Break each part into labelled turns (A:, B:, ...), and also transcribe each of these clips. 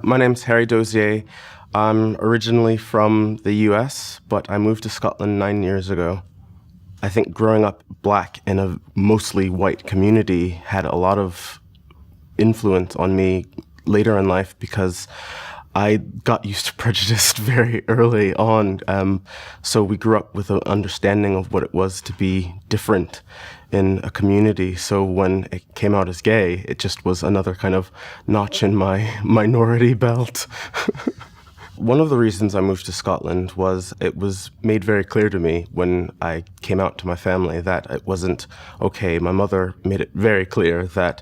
A: My name's Harry Dozier. I'm originally from the US, but I moved to Scotland 9 years ago. I think growing up black in a mostly white community had a lot of influence on me later in life because I got used to prejudice very early on. So we grew up with an understanding of what it was to be different in a community. So when it came out as gay, it just was another kind of notch in my minority belt. One of the reasons I moved to Scotland was it was made very clear to me when I came out to my family that it wasn't okay. My mother made it very clear that,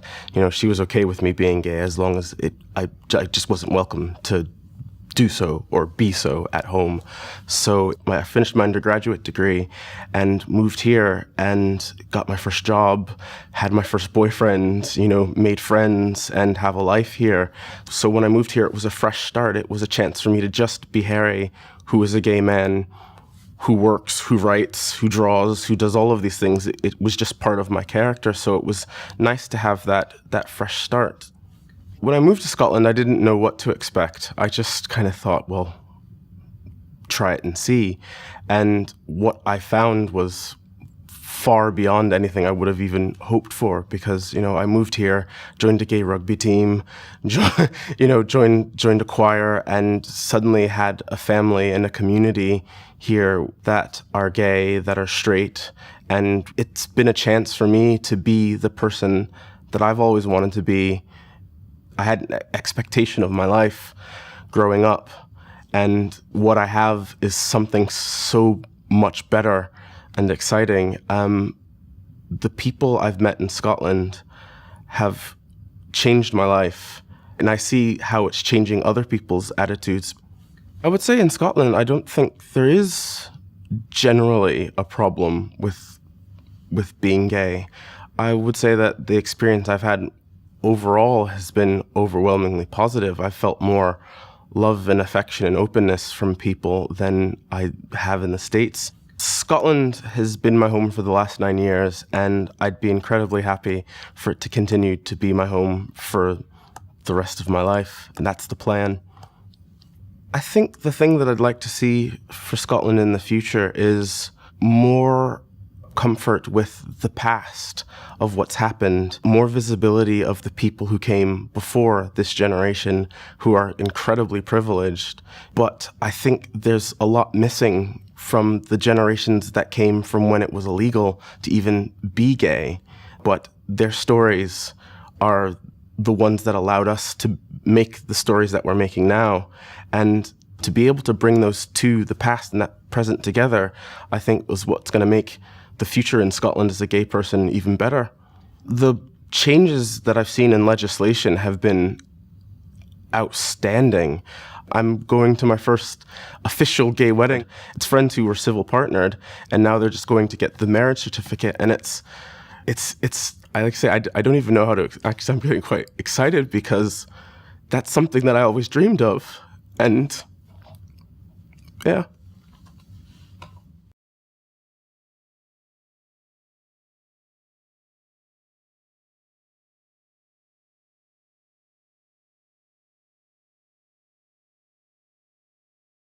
A: she was okay with me being gay as long as I just wasn't welcome to do so or be so at home. So I finished my undergraduate degree and moved here and got my first job, had my first boyfriend, made friends and have a life here. So when I moved here, it was a fresh start. It was a chance for me to just be Harry, who is a gay man, who works, who writes, who draws, who does all of these things. It was just part of my character. So it was nice to have that fresh start. When I moved to Scotland, I didn't know what to expect. I just kind of thought, well, try it and see. And what I found was far beyond anything I would have even hoped for because, I moved here, joined a gay rugby team, joined a choir, and suddenly had a family and a community here that are gay, that are straight. And it's been a chance for me to be the person that I've always wanted to be. I had an expectation of my life growing up, and what I have is something so much better and exciting. The people I've met in Scotland have changed my life, and I see how it's changing other people's attitudes. I would say in Scotland, I don't think there is generally a problem with being gay. I would say that the experience I've had overall has been overwhelmingly positive. I've felt more love and affection and openness from people than I have in the States. Scotland has been my home for the last 9 years, and I'd be incredibly happy for it to continue to be my home for the rest of my life, and that's the plan. I think the thing that I'd like to see for Scotland in the future is more comfort with the past of what's happened, more visibility of the people who came before this generation who are incredibly privileged. But I think there's a lot missing from the generations that came from when it was illegal to even be gay. But their stories are the ones that allowed us to make the stories that we're making now. And to be able to bring those two, the past and that present together, I think was what's going to make the future in Scotland as a gay person even better. The changes that I've seen in legislation have been outstanding. I'm going to my first official gay wedding. It's friends who were civil partnered, and now they're just going to get the marriage certificate. And it's I like to say, I don't even know how to, actually I'm getting quite excited because that's something that I always dreamed of. And yeah.